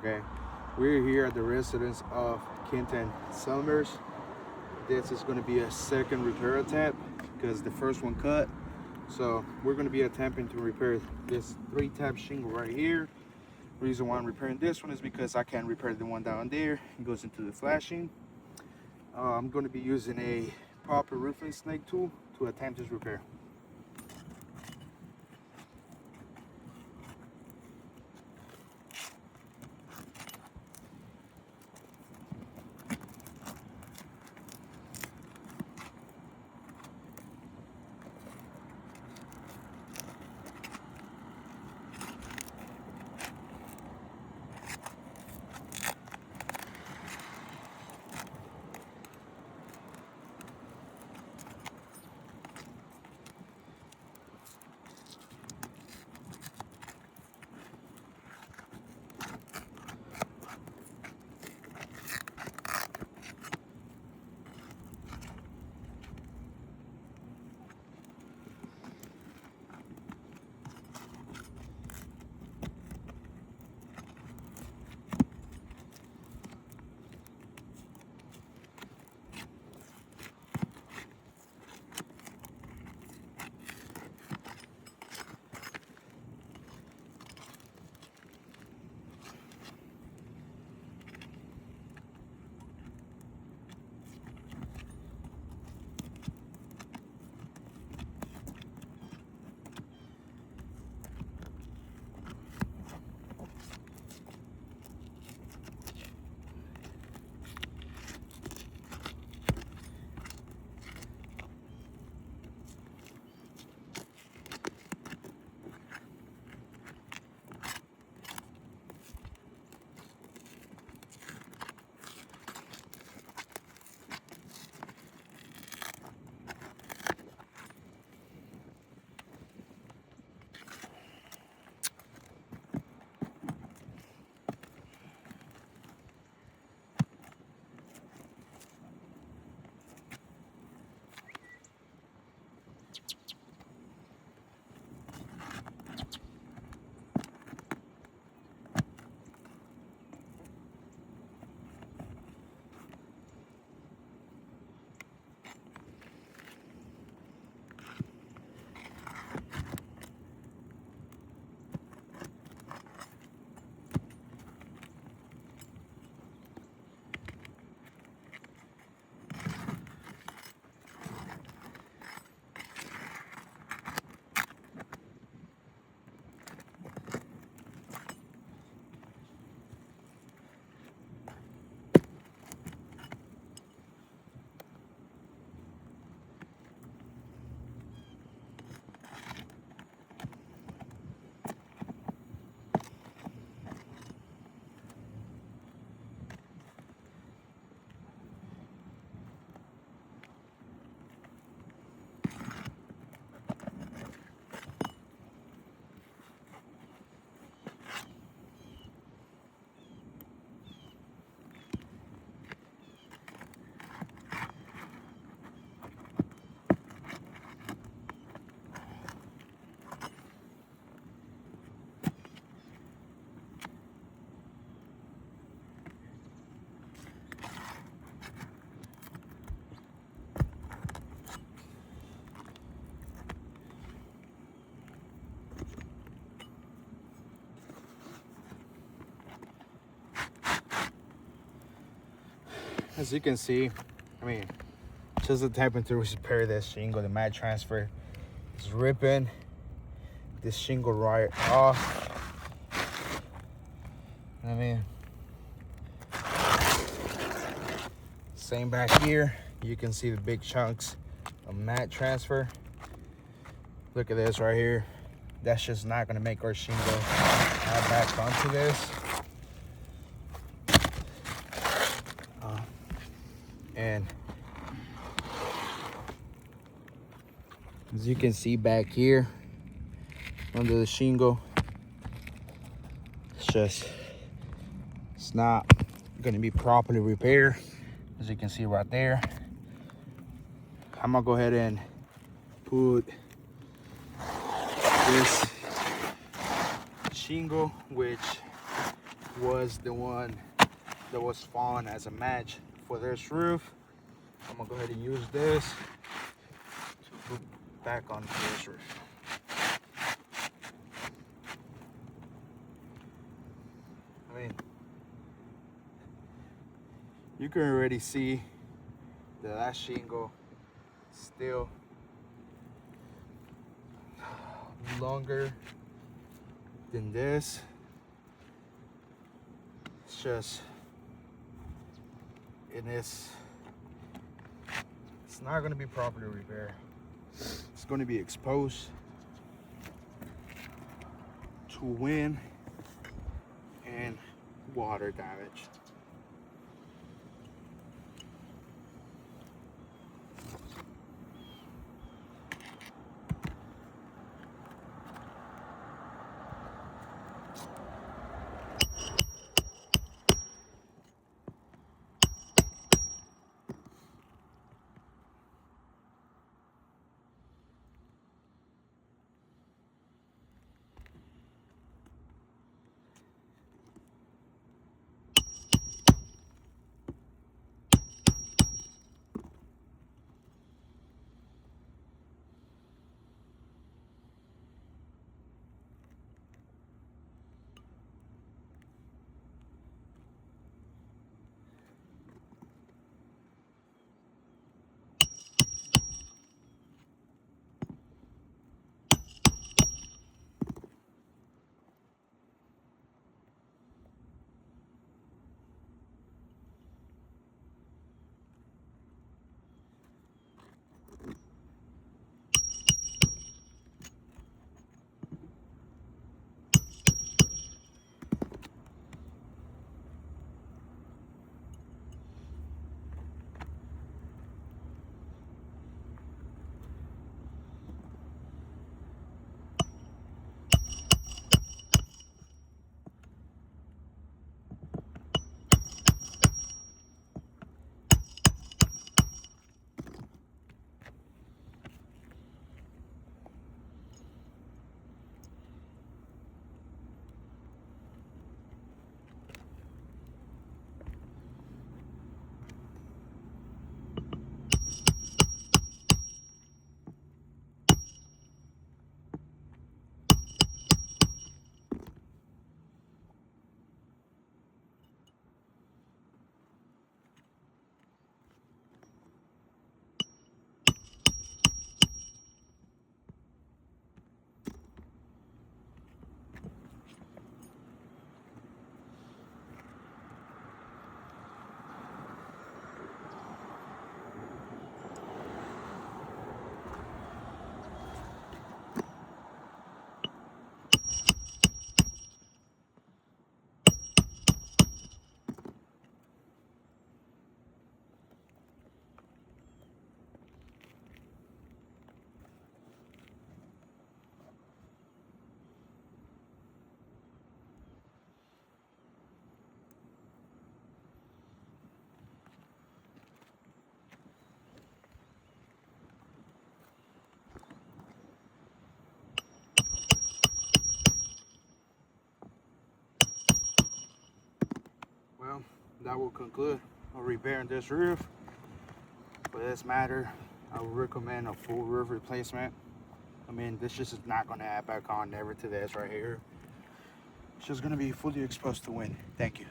Okay, we're here at the residence of Quinton. This is going to be a second repair attempt because the first one cut. So we're going to be attempting to repair this 3-tab shingle right here. Reason why I'm repairing this one is because I can't repair the one down there. It goes into the flashing. I'm going to be using a proper roofing snake tool to attempt this repair. As you can see, just attempting to repair this shingle. The mat transfer is ripping this shingle right off. Same back here. You can see the big chunks of mat transfer. Look at this right here. That's just not gonna make our shingle add back onto this. And as you can see back here under the shingle, it's not going to be properly repaired. As you can see right there, I'm gonna go ahead and put this shingle, which was the one that was found as a match for this roof. I'm gonna go ahead and use this to put back on this roof. I mean, you can already see the last shingle still longer than this. It's just, it's not going to be properly repaired. It's going to be exposed to wind and water damage. Well, that will conclude on repairing this roof. For this matter, I would recommend a full roof replacement. I mean, this just is not going to add back on never to this right here. It's just going to be fully exposed to wind. Thank you.